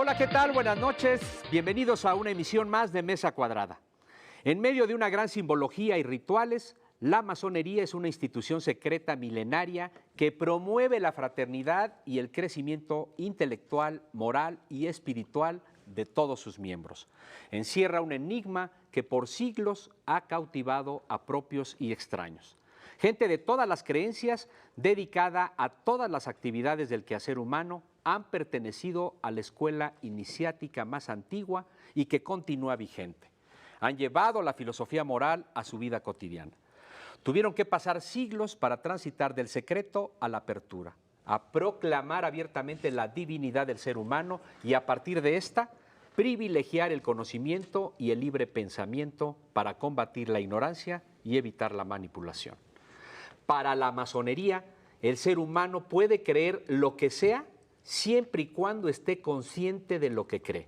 Hola, ¿qué tal? Buenas noches. Bienvenidos a una emisión más de Mesa Cuadrada. En medio de una gran simbología y rituales, la masonería es una institución secreta milenaria que promueve la fraternidad y el crecimiento intelectual, moral y espiritual de todos sus miembros. Encierra un enigma que por siglos ha cautivado a propios y extraños. Gente de todas las creencias, dedicada a todas las actividades del quehacer humano, han pertenecido a la escuela iniciática más antigua y que continúa vigente. Han llevado la filosofía moral a su vida cotidiana. Tuvieron que pasar siglos para transitar del secreto a la apertura, a proclamar abiertamente la divinidad del ser humano y a partir de esta, privilegiar el conocimiento y el libre pensamiento para combatir la ignorancia y evitar la manipulación. Para la masonería, el ser humano puede creer lo que sea siempre y cuando esté consciente de lo que cree.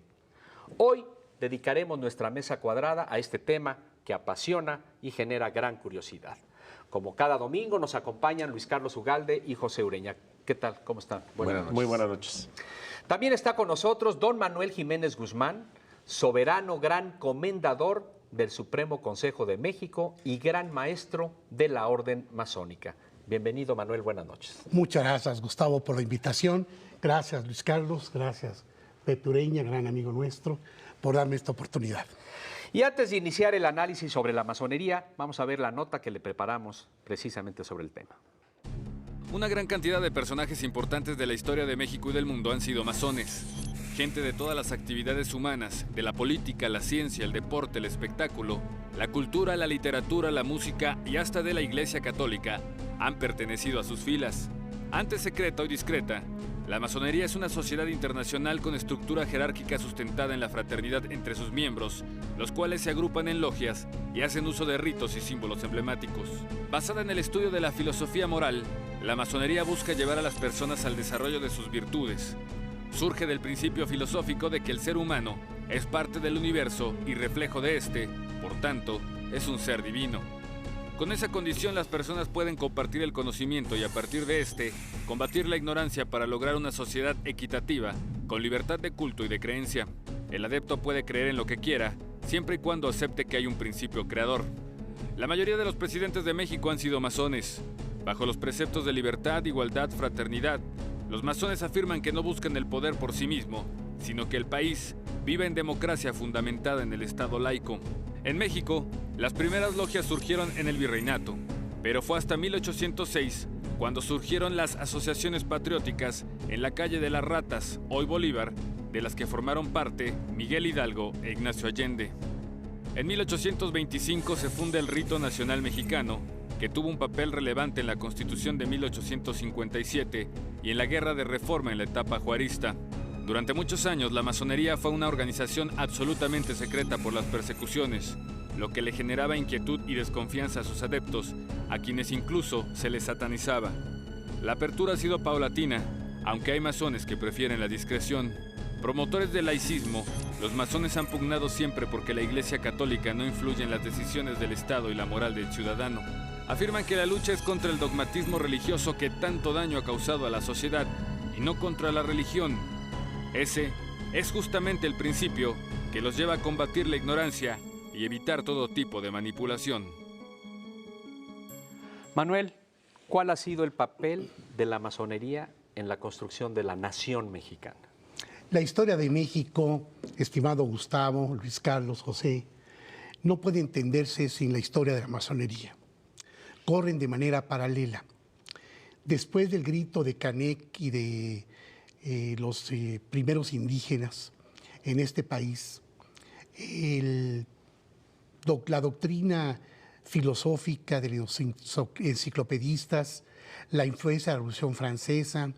Hoy dedicaremos nuestra mesa cuadrada a este tema que apasiona y genera gran curiosidad. Como cada domingo nos acompañan Luis Carlos Ugalde y José Ureña. ¿Qué tal? ¿Cómo están? Buenas noches. Muy buenas noches. También está con nosotros don Manuel Jiménez Guzmán, soberano gran comendador del Supremo Consejo de México y gran maestro de la Orden Masónica. Bienvenido, Manuel, buenas noches. Muchas gracias, Gustavo, por la invitación. Gracias, Luis Carlos. Gracias, Pepe Ureña, gran amigo nuestro, por darme esta oportunidad. Y antes de iniciar el análisis sobre la masonería, vamos a ver la nota que le preparamos precisamente sobre el tema. Una gran cantidad de personajes importantes de la historia de México y del mundo han sido masones. Gente de todas las actividades humanas, de la política, la ciencia, el deporte, el espectáculo, la cultura, la literatura, la música y hasta de la Iglesia Católica han pertenecido a sus filas. Antes secreta o discreta, la masonería es una sociedad internacional con estructura jerárquica sustentada en la fraternidad entre sus miembros, los cuales se agrupan en logias y hacen uso de ritos y símbolos emblemáticos. Basada en el estudio de la filosofía moral, la masonería busca llevar a las personas al desarrollo de sus virtudes. Surge del principio filosófico de que el ser humano es parte del universo y reflejo de este, por tanto, es un ser divino. Con esa condición las personas pueden compartir el conocimiento y a partir de este, combatir la ignorancia para lograr una sociedad equitativa, con libertad de culto y de creencia. El adepto puede creer en lo que quiera, siempre y cuando acepte que hay un principio creador. La mayoría de los presidentes de México han sido masones. Bajo los preceptos de libertad, igualdad, fraternidad, los masones afirman que no buscan el poder por sí mismo, sino que el país vive en democracia fundamentada en el Estado laico. En México, las primeras logias surgieron en el virreinato, pero fue hasta 1806 cuando surgieron las asociaciones patrióticas en la calle de las Ratas, hoy Bolívar, de las que formaron parte Miguel Hidalgo e Ignacio Allende. En 1825 se funda el Rito Nacional Mexicano, que tuvo un papel relevante en la Constitución de 1857 y en la Guerra de Reforma en la etapa juarista. Durante muchos años, la masonería fue una organización absolutamente secreta por las persecuciones, lo que le generaba inquietud y desconfianza a sus adeptos, a quienes incluso se les satanizaba. La apertura ha sido paulatina, aunque hay masones que prefieren la discreción. Promotores del laicismo, los masones han pugnado siempre porque la Iglesia Católica no influye en las decisiones del Estado y la moral del ciudadano. Afirman que la lucha es contra el dogmatismo religioso que tanto daño ha causado a la sociedad y no contra la religión. Ese es justamente el principio que los lleva a combatir la ignorancia y evitar todo tipo de manipulación. Manuel, ¿cuál ha sido el papel de la masonería en la construcción de la nación mexicana? La historia de México, estimado Gustavo, Luis Carlos, José, no puede entenderse sin la historia de la masonería. Corren de manera paralela. Después del grito de Canek y de los primeros indígenas en este país, la doctrina filosófica de los enciclopedistas, la influencia de la Revolución Francesa,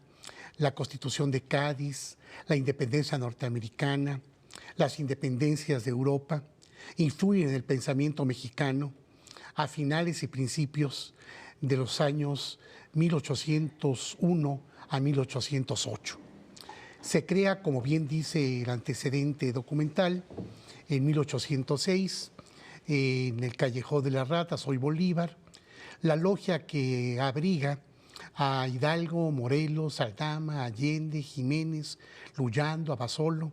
la Constitución de Cádiz, la independencia norteamericana, las independencias de Europa, influyen en el pensamiento mexicano a finales y principios de los años 1801 a 1808. Se crea, como bien dice el antecedente documental, en 1806, en el Callejón de las Ratas, hoy Bolívar, la logia que abriga a Hidalgo, Morelos, Aldama, Allende, Jiménez, Luyando, Abasolo,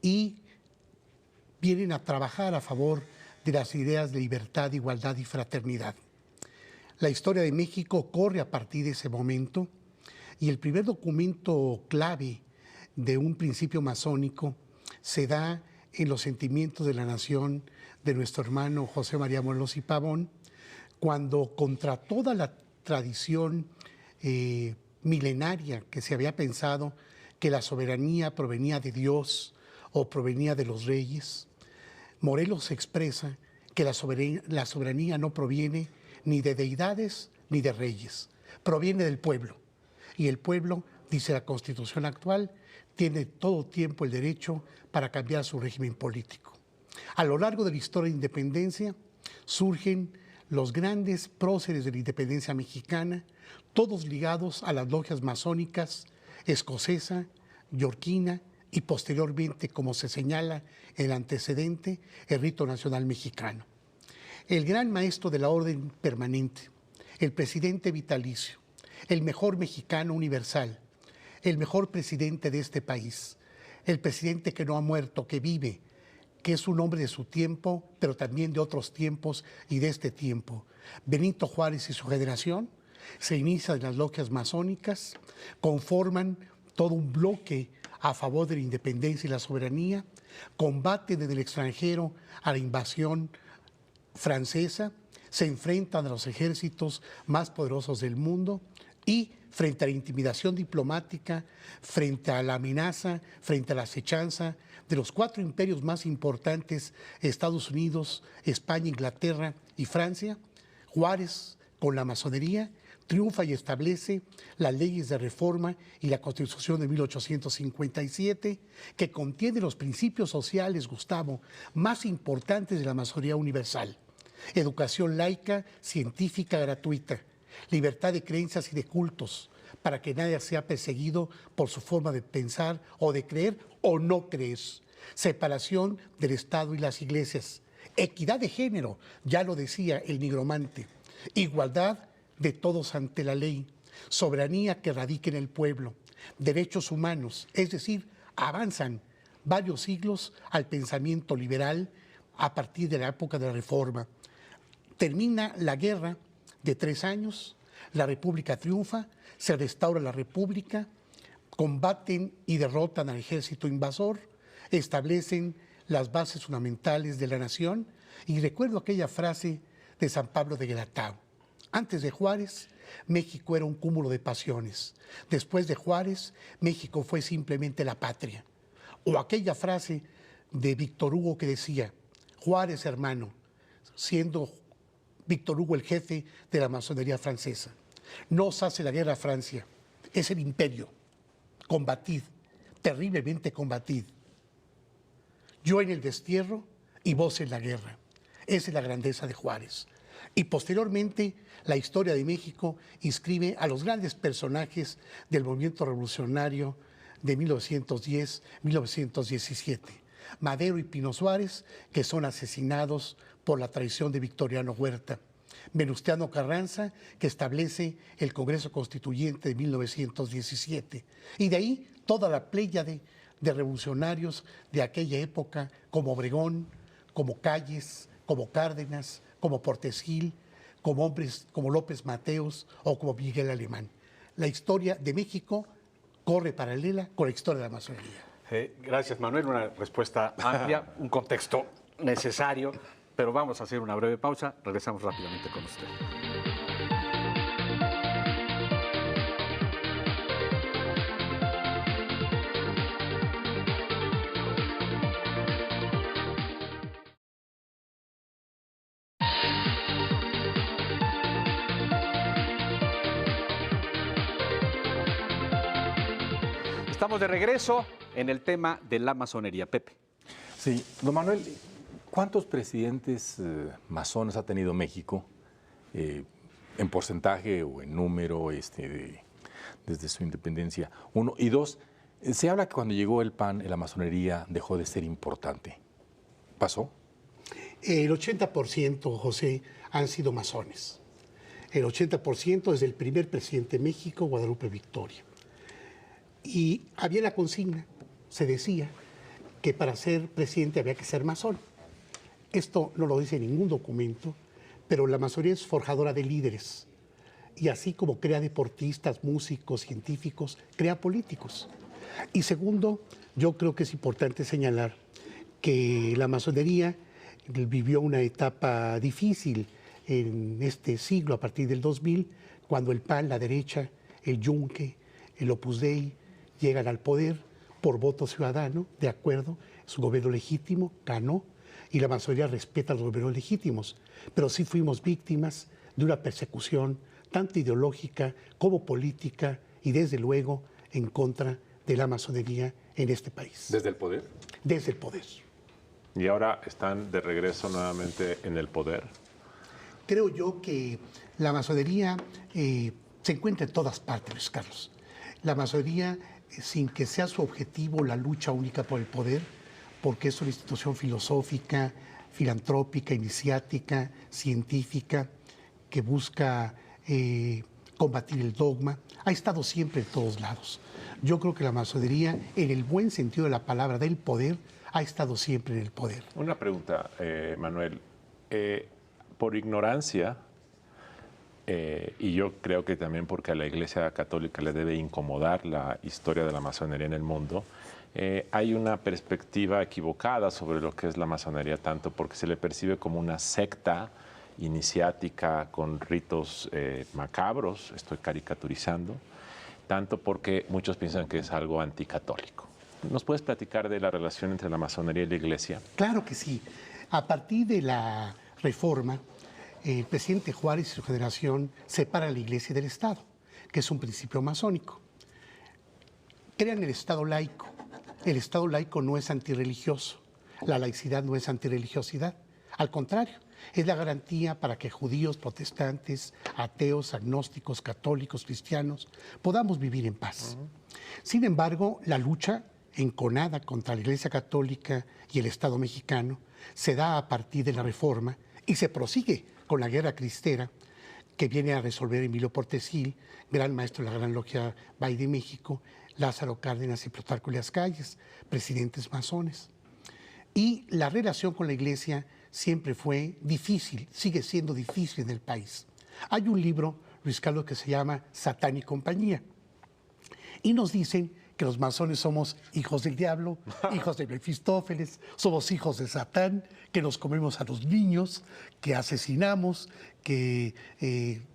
y vienen a trabajar a favor de las ideas de libertad, igualdad y fraternidad. La historia de México corre a partir de ese momento, y el primer documento clave de un principio masónico se da en los sentimientos de la nación de nuestro hermano José María Morelos y Pavón, cuando contra toda la tradición milenaria que se había pensado que la soberanía provenía de Dios o provenía de los reyes, Morelos expresa que la soberanía no proviene ni de deidades ni de reyes, proviene del pueblo. Y el pueblo, dice la Constitución actual, tiene todo tiempo el derecho para cambiar su régimen político. A lo largo de la historia de independencia surgen los grandes próceres de la independencia mexicana, todos ligados a las logias masónicas escocesa, yorquina y posteriormente, como se señala en el antecedente, el rito nacional mexicano. El gran maestro de la orden permanente, el presidente vitalicio, el mejor mexicano universal, el mejor presidente de este país, el presidente que no ha muerto, que vive, que es un hombre de su tiempo, pero también de otros tiempos y de este tiempo. Benito Juárez y su generación se inician en las logias masónicas, conforman todo un bloque a favor de la independencia y la soberanía, combaten desde el extranjero a la invasión francesa, se enfrentan a los ejércitos más poderosos del mundo y frente a la intimidación diplomática, frente a la amenaza, frente a la acechanza de los 4 imperios más importantes, Estados Unidos, España, Inglaterra y Francia, Juárez, con la masonería, triunfa y establece las leyes de reforma y la Constitución de 1857, que contiene los principios sociales, Gustavo, más importantes de la masonería universal: educación laica, científica, gratuita, libertad de creencias y de cultos, para que nadie sea perseguido por su forma de pensar o de creer o no creer, separación del Estado y las iglesias, equidad de género, ya lo decía el nigromante, igualdad de todos ante la ley, soberanía que radique en el pueblo, derechos humanos, es decir, avanzan varios siglos al pensamiento liberal a partir de la época de la Reforma. Termina la guerra de 3 años, la República triunfa, se restaura la República, combaten y derrotan al ejército invasor, establecen las bases fundamentales de la nación, y recuerdo aquella frase de San Pablo de Guelatao: antes de Juárez, México era un cúmulo de pasiones. Después de Juárez, México fue simplemente la patria. O aquella frase de Víctor Hugo que decía: Juárez, hermano, siendo Víctor Hugo el jefe de la masonería francesa, no os hace la guerra a Francia, es el imperio. Combatid, terriblemente combatid. Yo en el destierro y vos en la guerra. Esa es la grandeza de Juárez. Y posteriormente, la historia de México inscribe a los grandes personajes del movimiento revolucionario de 1910-1917. Madero y Pino Suárez, que son asesinados por la traición de Victoriano Huerta. Venustiano Carranza, que establece el Congreso Constituyente de 1917. Y de ahí toda la pléyade de revolucionarios de aquella época, como Obregón, como Calles, como Cárdenas, como Portes Gil, como hombres como López Mateos o como Miguel Alemán. La historia de México corre paralela con la historia de la masonería. Gracias, Manuel. Una respuesta amplia, un contexto necesario, pero vamos a hacer una breve pausa. Regresamos rápidamente con usted. Estamos de regreso en el tema de la masonería. Pepe. Sí, don Manuel, ¿cuántos presidentes masones ha tenido México en porcentaje o en número desde su independencia? Uno. Y dos, se habla que cuando llegó el PAN, la masonería dejó de ser importante. ¿Pasó? El 80%, José, han sido masones. El 80% es el primer presidente de México, Guadalupe Victoria. Y había la consigna, se decía, que para ser presidente había que ser masón. Esto no lo dice ningún documento, pero la masonería es forjadora de líderes. Y así como crea deportistas, músicos, científicos, crea políticos. Y segundo, yo creo que es importante señalar que la masonería vivió una etapa difícil en este siglo, a partir del 2000, cuando el PAN, la derecha, el Yunque, el Opus Dei, llegan al poder por voto ciudadano, de acuerdo, su gobierno legítimo ganó, y la masonería respeta los gobiernos legítimos. Pero sí fuimos víctimas de una persecución tanto ideológica como política y desde luego en contra de la masonería en este país. ¿Desde el poder? Desde el poder. ¿Y ahora están de regreso nuevamente en el poder? Creo yo que la masonería se encuentra en todas partes, Luis Carlos. La masonería, sin que sea su objetivo la lucha única por el poder, porque es una institución filosófica, filantrópica, iniciática, científica, que busca combatir el dogma, ha estado siempre en todos lados. Yo creo que la masonería, en el buen sentido de la palabra del poder, ha estado siempre en el poder. Una pregunta, Manuel. Por ignorancia, y yo creo que también porque a la Iglesia Católica le debe incomodar la historia de la masonería en el mundo, hay una perspectiva equivocada sobre lo que es la masonería, tanto porque se le percibe como una secta iniciática con ritos macabros, estoy caricaturizando, tanto porque muchos piensan que es algo anticatólico. ¿Nos puedes platicar de la relación entre la masonería y la Iglesia? Claro que sí. A partir de la Reforma, el presidente Juárez y su generación separan la Iglesia del Estado, que es un principio masónico. Crean el Estado laico. El Estado laico no es antirreligioso. La laicidad no es antirreligiosidad. Al contrario, es la garantía para que judíos, protestantes, ateos, agnósticos, católicos, cristianos podamos vivir en paz. Sin embargo, la lucha enconada contra la Iglesia Católica y el Estado mexicano se da a partir de la Reforma y se prosigue con la Guerra Cristera que viene a resolver Emilio Portesil, gran maestro de la Gran Logia Bay de México, Lázaro Cárdenas y Plutarco Elías Calles, presidentes masones. Y la relación con la Iglesia siempre fue difícil, sigue siendo difícil en el país. Hay un libro, Luis Carlos, que se llama Satán y compañía, y nos dicen que los masones somos hijos del diablo, hijos de Mefistófeles, somos hijos de Satán, que nos comemos a los niños, que asesinamos, que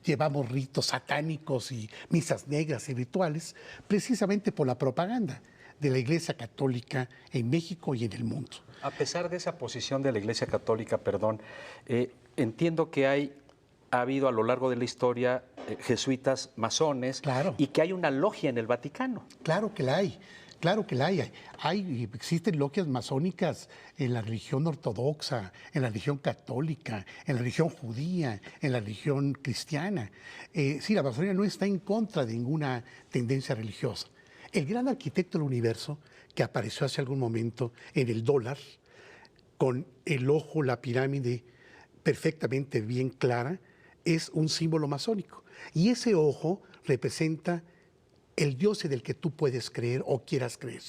llevamos ritos satánicos y misas negras y rituales, precisamente por la propaganda de la Iglesia Católica en México y en el mundo. A pesar de esa posición de la Iglesia Católica, entiendo que ha habido a lo largo de la historia jesuitas masones, claro, y que hay una logia en el Vaticano. Claro que la hay, claro que la hay. Existen logias masónicas en la religión ortodoxa, en la religión católica, en la religión judía, en la religión cristiana. Sí, la masonería no está en contra de ninguna tendencia religiosa. El gran arquitecto del universo, que apareció hace algún momento en el dólar, con el ojo, la pirámide perfectamente bien clara, es un símbolo masónico. Y ese ojo representa el Dios en el que tú puedes creer o quieras creer.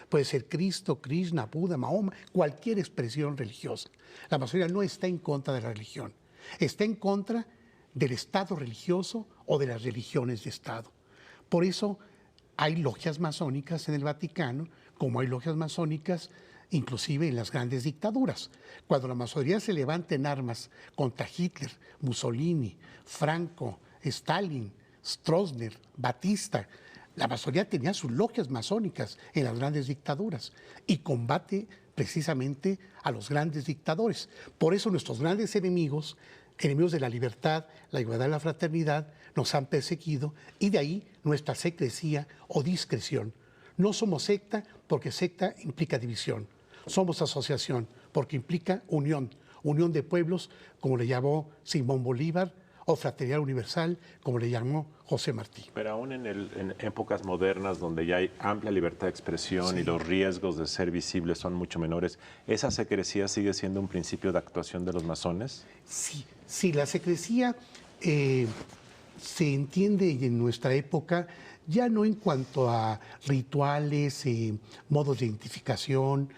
Puede ser Cristo, Krishna, Buda, Mahoma, cualquier expresión religiosa. La masonería no está en contra de la religión, está en contra del Estado religioso o de las religiones de Estado. Por eso hay logias masónicas en el Vaticano, como hay logias masónicas inclusive en las grandes dictaduras. Cuando la masonería se levanta en armas contra Hitler, Mussolini, Franco, Stalin, Stroessner, Batista, la masonería tenía sus logias masónicas en las grandes dictaduras y combate precisamente a los grandes dictadores. Por eso nuestros grandes enemigos, enemigos de la libertad, la igualdad y la fraternidad, nos han perseguido, y de ahí nuestra secrecía o discreción. No somos secta porque secta implica división. Somos asociación porque implica unión, unión de pueblos, como le llamó Simón Bolívar, o fraternidad universal, como le llamó José Martí. Pero aún en épocas modernas, donde ya hay amplia libertad de expresión y los riesgos de ser visibles son mucho menores, ¿esa secrecía sigue siendo un principio de actuación de los masones? Sí, la secrecía se entiende en nuestra época ya no en cuanto a rituales, modos de identificación,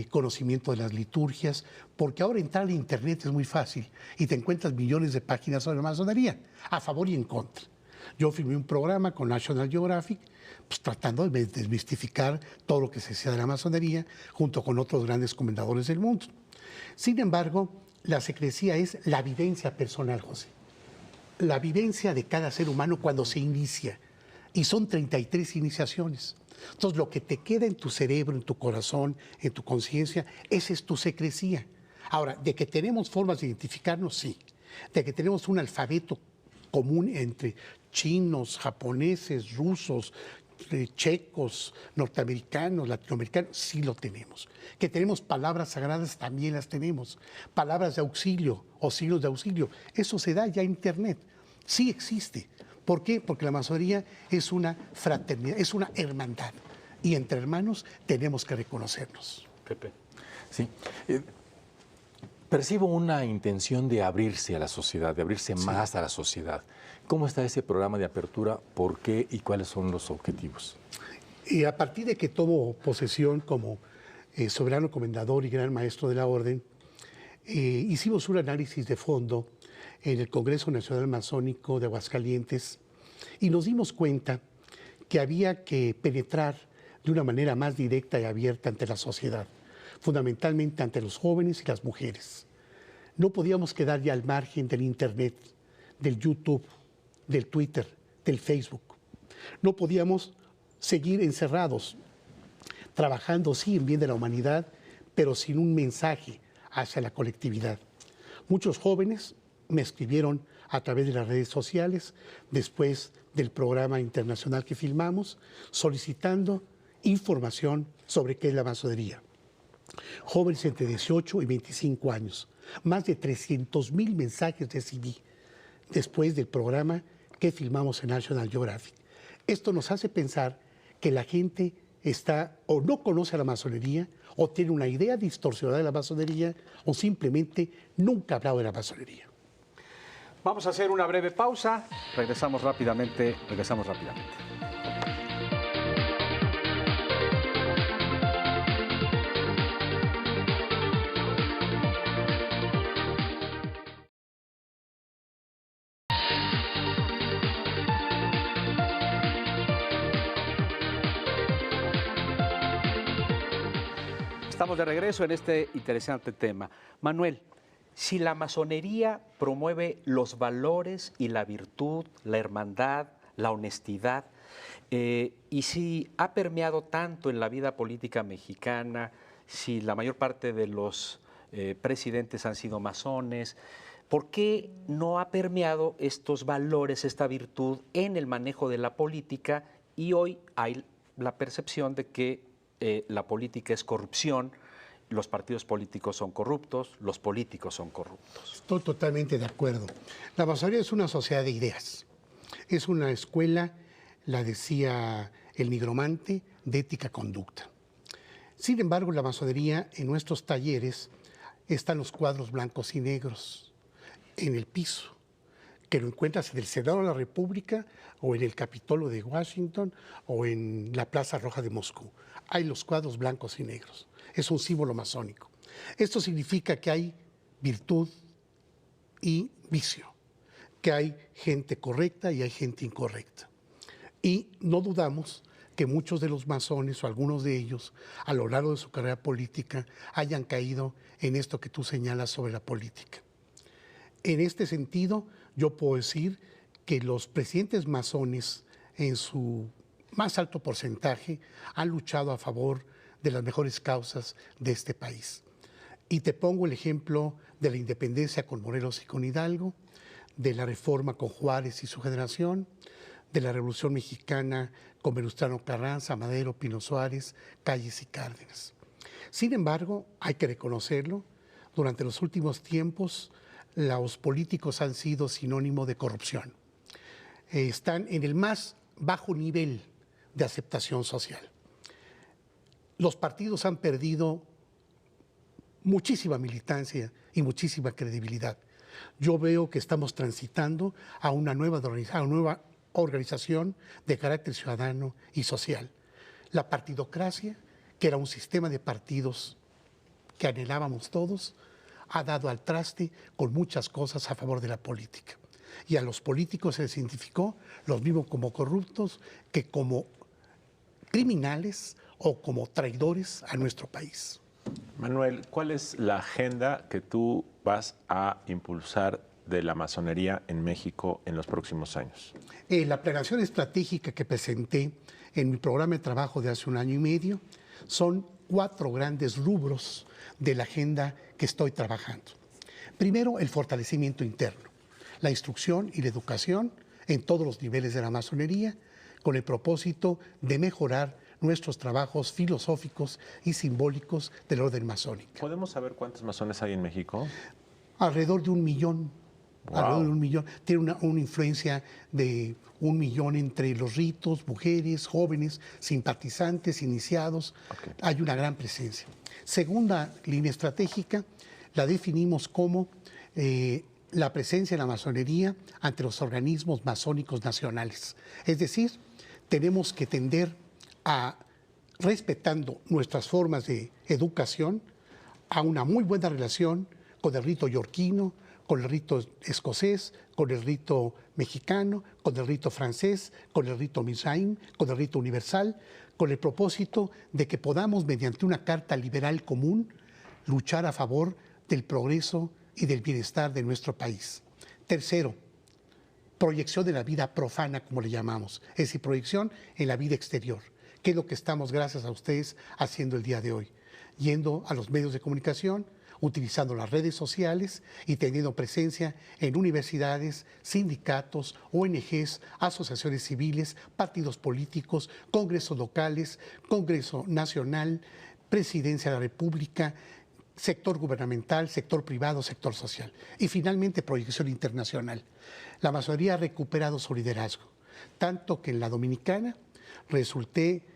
conocimiento de las liturgias, porque ahora entrar a Internet es muy fácil y te encuentras millones de páginas sobre la masonería, a favor y en contra. Yo filmé un programa con National Geographic, pues, tratando de desmistificar todo lo que se decía de la masonería, junto con otros grandes comendadores del mundo. Sin embargo, la secrecía es la vivencia personal, José. La vivencia de cada ser humano cuando se inicia. Y son 33 iniciaciones. Entonces, lo que te queda en tu cerebro, en tu corazón, en tu conciencia, esa es tu secrecía. Ahora, de que tenemos formas de identificarnos, sí. De que tenemos un alfabeto común entre chinos, japoneses, rusos, checos, norteamericanos, latinoamericanos, sí lo tenemos. Que tenemos palabras sagradas, también las tenemos. Palabras de auxilio o signos de auxilio, eso se da ya en Internet. Sí existe. ¿Por qué? Porque la masonería es una fraternidad, es una hermandad. Y entre hermanos tenemos que reconocernos. Pepe. Sí. Percibo una intención de abrirse a la sociedad, de abrirse más a la sociedad. ¿Cómo está ese programa de apertura? ¿Por qué? ¿Y cuáles son los objetivos? Y a partir de que tomo posesión como soberano comendador y gran maestro de la orden, hicimos un análisis de fondo en el Congreso Nacional Masónico de Aguascalientes y nos dimos cuenta que había que penetrar de una manera más directa y abierta ante la sociedad, fundamentalmente ante los jóvenes y las mujeres. No podíamos quedar ya al margen del Internet, del YouTube, del Twitter, del Facebook. No podíamos seguir encerrados, trabajando sí en bien de la humanidad, pero sin un mensaje hacia la colectividad. Muchos jóvenes me escribieron a través de las redes sociales, después del programa internacional que filmamos, solicitando información sobre qué es la masonería. Jóvenes entre 18 y 25 años. Más de 300,000 mensajes recibí después del programa que filmamos en National Geographic. Esto nos hace pensar que la gente está o no conoce a la masonería, o tiene una idea distorsionada de la masonería, o simplemente nunca ha hablado de la masonería. Vamos a hacer una breve pausa. Regresamos rápidamente. Estamos de regreso en este interesante tema. Manuel, si la masonería promueve los valores y la virtud, la hermandad, la honestidad, y si ha permeado tanto en la vida política mexicana, si la mayor parte de los presidentes han sido masones, ¿por qué no ha permeado estos valores, esta virtud en el manejo de la política? Y hoy hay la percepción de que la política es corrupción, los partidos políticos son corruptos, los políticos son corruptos. Estoy totalmente de acuerdo. La masonería es una sociedad de ideas. Es una escuela, la decía el nigromante, de ética-conducta. Sin embargo, la masonería, en nuestros talleres, están los cuadros blancos y negros en el piso, que lo encuentras en el Senado de la República o en el Capitolio de Washington o en la Plaza Roja de Moscú. Hay los cuadros blancos y negros. Es un símbolo masónico. Esto significa que hay virtud y vicio, que hay gente correcta y hay gente incorrecta. Y no dudamos que muchos de los masones o algunos de ellos a lo largo de su carrera política hayan caído en esto que tú señalas sobre la política. En este sentido, yo puedo decir que los presidentes masones en su más alto porcentaje han luchado a favor de las mejores causas de este país. Y te pongo el ejemplo de la independencia con Morelos y con Hidalgo, de la reforma con Juárez y su generación, de la Revolución Mexicana con Venustiano Carranza, Madero, Pino Suárez, Calles y Cárdenas. Sin embargo, hay que reconocerlo, durante los últimos tiempos los políticos han sido sinónimo de corrupción. Están en el más bajo nivel de aceptación social. Los partidos han perdido muchísima militancia y muchísima credibilidad. Yo veo que estamos transitando a una nueva organización de carácter ciudadano y social. La partidocracia, que era un sistema de partidos que anhelábamos todos, ha dado al traste con muchas cosas a favor de la política. Y a los políticos se les identificó los mismos como corruptos que como criminales o como traidores a nuestro país. Manuel, ¿cuál es la agenda que tú vas a impulsar de la masonería en México en los próximos años? La planeación estratégica que presenté en mi programa de trabajo de hace 1 año y medio son 4 grandes rubros de la agenda que estoy trabajando. Primero, el fortalecimiento interno, la instrucción y la educación en todos los niveles de la masonería, con el propósito de mejorar nuestros trabajos filosóficos y simbólicos del orden masónico. ¿Podemos saber cuántos masones hay en México? Alrededor de 1 millón. Wow. Alrededor de 1 millón. Tiene una influencia de 1 millón entre los ritos, mujeres, jóvenes, simpatizantes, iniciados. Okay. Hay una gran presencia. Segunda línea estratégica, la definimos como la presencia de la masonería ante los organismos masónicos nacionales. Es decir, tenemos que tender a, respetando nuestras formas de educación, a una muy buena relación con el rito yorquino, con el rito escocés, con el rito mexicano, con el rito francés, con el rito Mizraim, con el rito universal, con el propósito de que podamos, mediante una carta liberal común, luchar a favor del progreso y del bienestar de nuestro país. Tercero, proyección de la vida profana, como le llamamos, es decir, proyección en la vida exterior, que es lo que estamos, gracias a ustedes, haciendo el día de hoy, yendo a los medios de comunicación, utilizando las redes sociales y teniendo presencia en universidades, sindicatos, ONGs, asociaciones civiles, partidos políticos, congresos locales, Congreso Nacional, Presidencia de la República, sector gubernamental, sector privado, sector social. Y finalmente, proyección internacional. La masonería ha recuperado su liderazgo, tanto que en la Dominicana resulté,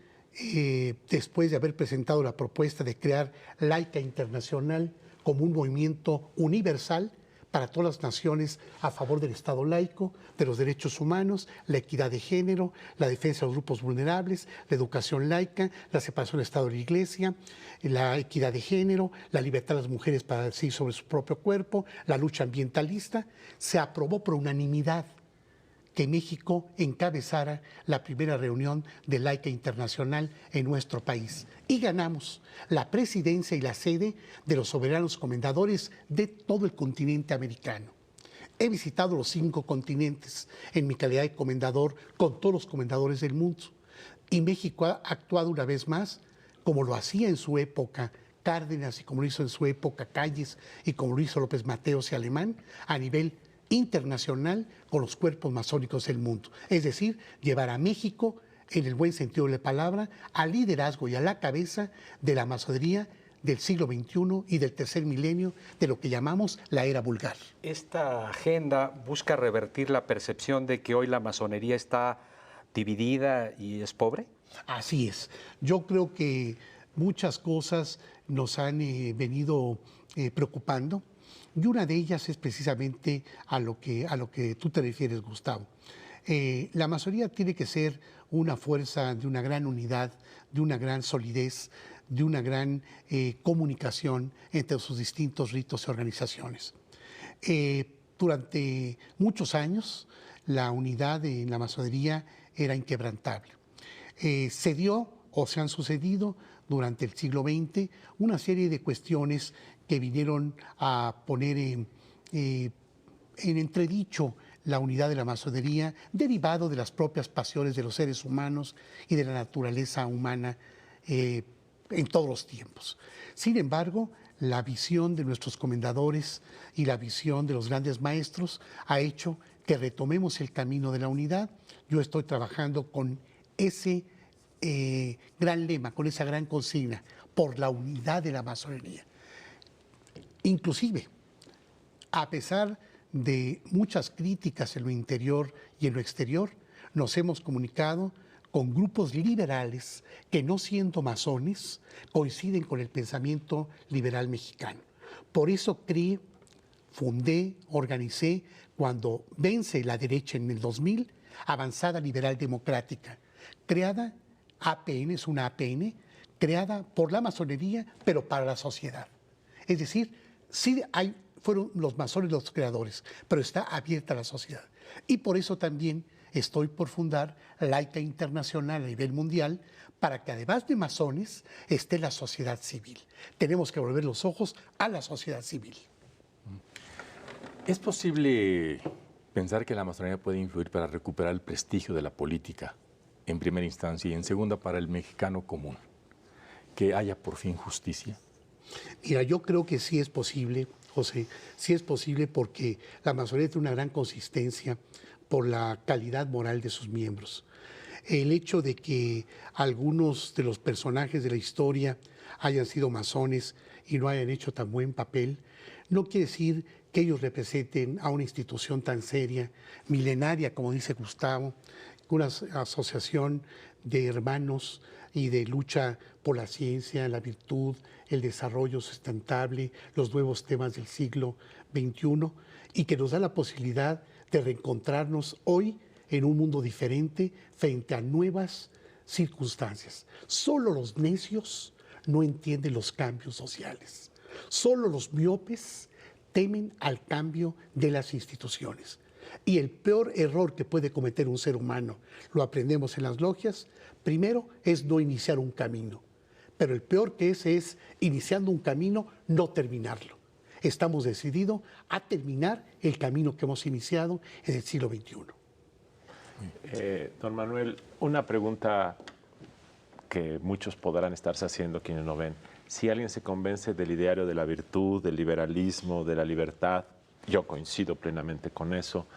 después de haber presentado la propuesta de crear Laica Internacional como un movimiento universal para todas las naciones a favor del Estado laico, de los derechos humanos, la equidad de género, la defensa de los grupos vulnerables, la educación laica, la separación del Estado de la Iglesia, la equidad de género, la libertad de las mujeres para decidir sobre su propio cuerpo, la lucha ambientalista. Se aprobó por unanimidad que México encabezara la primera reunión de Laica Internacional en nuestro país. Y ganamos la presidencia y la sede de los soberanos comendadores de todo el continente americano. He visitado los 5 continentes en mi calidad de comendador con todos los comendadores del mundo. Y México ha actuado una vez más, como lo hacía en su época Cárdenas y como lo hizo en su época Calles y como lo hizo López Mateos y Alemán, a nivel internacional con los cuerpos masónicos del mundo. Es decir, llevar a México, en el buen sentido de la palabra, al liderazgo y a la cabeza de la masonería del siglo XXI y del tercer milenio de lo que llamamos la era vulgar. ¿Esta agenda busca revertir la percepción de que hoy la masonería está dividida y es pobre? Así es. Yo creo que muchas cosas nos han venido preocupando. Y una de ellas es precisamente a lo que tú te refieres, Gustavo. La masonería tiene que ser una fuerza de una gran unidad, de una gran solidez, de una gran comunicación entre sus distintos ritos y organizaciones. Durante muchos años, la unidad en la masonería era inquebrantable. Se dio o se han sucedido durante el siglo XX una serie de cuestiones que vinieron a poner en entredicho la unidad de la masonería, derivado de las propias pasiones de los seres humanos y de la naturaleza humana en todos los tiempos. Sin embargo, la visión de nuestros comendadores y la visión de los grandes maestros ha hecho que retomemos el camino de la unidad. Yo estoy trabajando con ese gran lema, con esa gran consigna, por la unidad de la masonería. Inclusive, a pesar de muchas críticas en lo interior y en lo exterior, nos hemos comunicado con grupos liberales que, no siendo masones, coinciden con el pensamiento liberal mexicano. Por eso creé, fundé, organicé, cuando vence la derecha en el 2000, Avanzada Liberal Democrática, creada, APN, es una APN, creada por la masonería, pero para la sociedad. Es decir, sí fueron los masones los creadores, pero está abierta a la sociedad. Y por eso también estoy por fundar Laica Internacional a nivel mundial, para que además de masones esté la sociedad civil. Tenemos que volver los ojos a la sociedad civil. ¿Es posible pensar que la masonería puede influir para recuperar el prestigio de la política, en primera instancia, y en segunda para el mexicano común? ¿Que haya por fin justicia? Mira, yo creo que sí es posible, José, sí es posible, porque la masonería tiene una gran consistencia por la calidad moral de sus miembros. El hecho de que algunos de los personajes de la historia hayan sido masones y no hayan hecho tan buen papel, no quiere decir que ellos representen a una institución tan seria, milenaria, como dice Gustavo, una asociación de hermanos y de lucha por la ciencia, la virtud, el desarrollo sustentable, los nuevos temas del siglo XXI, y que nos da la posibilidad de reencontrarnos hoy en un mundo diferente frente a nuevas circunstancias. Solo los necios no entienden los cambios sociales. Solo los miopes temen al cambio de las instituciones. Y el peor error que puede cometer un ser humano, lo aprendemos en las logias, primero es no iniciar un camino. Pero el peor que es iniciando un camino, no terminarlo. Estamos decididos a terminar el camino que hemos iniciado en el siglo XXI. Don Manuel, una pregunta que muchos podrán estarse haciendo quienes no ven. Si alguien se convence del ideario de la virtud, del liberalismo, de la libertad, yo coincido plenamente con eso,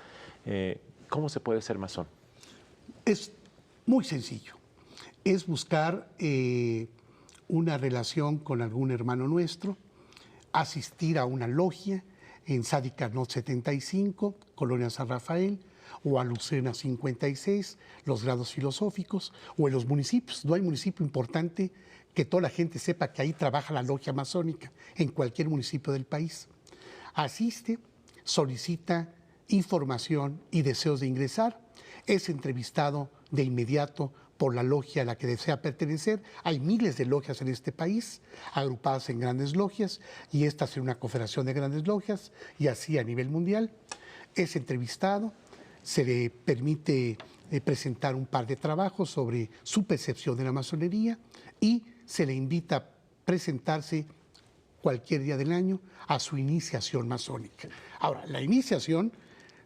¿cómo se puede ser masón? Es muy sencillo. Es buscar una relación con algún hermano nuestro, asistir a una logia en Sadi Carnot 75, Colonia San Rafael, o a Lucena 56, los grados filosóficos, o en los municipios. No hay municipio importante que toda la gente sepa que ahí trabaja la logia masónica, en cualquier municipio del país. Asiste, solicita información y deseos de ingresar, es entrevistado de inmediato por la logia a la que desea pertenecer. Hay miles de logias en este país, agrupadas en grandes logias, y esta es una confederación de grandes logias, y así a nivel mundial. Es entrevistado, se le permite presentar un par de trabajos sobre su percepción de la masonería, y se le invita a presentarse cualquier día del año a su iniciación masónica. Ahora, la iniciación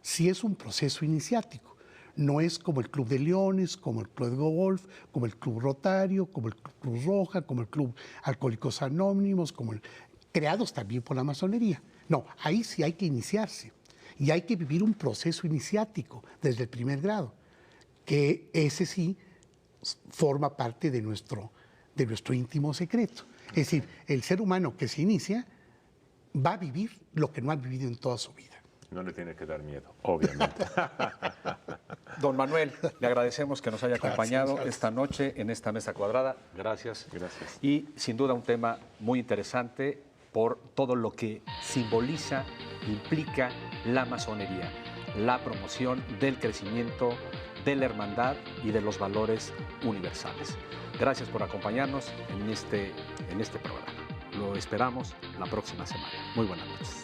sí es un proceso iniciático. No es como el Club de Leones, como el Club de Golf, como el Club Rotario, como el Cruz Roja, como el Club Alcohólicos Anónimos, creados también por la masonería. No, ahí sí hay que iniciarse y hay que vivir un proceso iniciático desde el primer grado, que ese sí forma parte de nuestro íntimo secreto. Es decir, el ser humano que se inicia va a vivir lo que no ha vivido en toda su vida. No le tiene que dar miedo, obviamente. Don Manuel, le agradecemos que nos haya acompañado Gracias. esta noche en esta mesa cuadrada. Gracias. Gracias. Y sin duda un tema muy interesante por todo lo que simboliza, implica la masonería, la promoción del crecimiento, de la hermandad y de los valores universales. Gracias por acompañarnos en este programa. Lo esperamos la próxima semana. Muy buenas noches.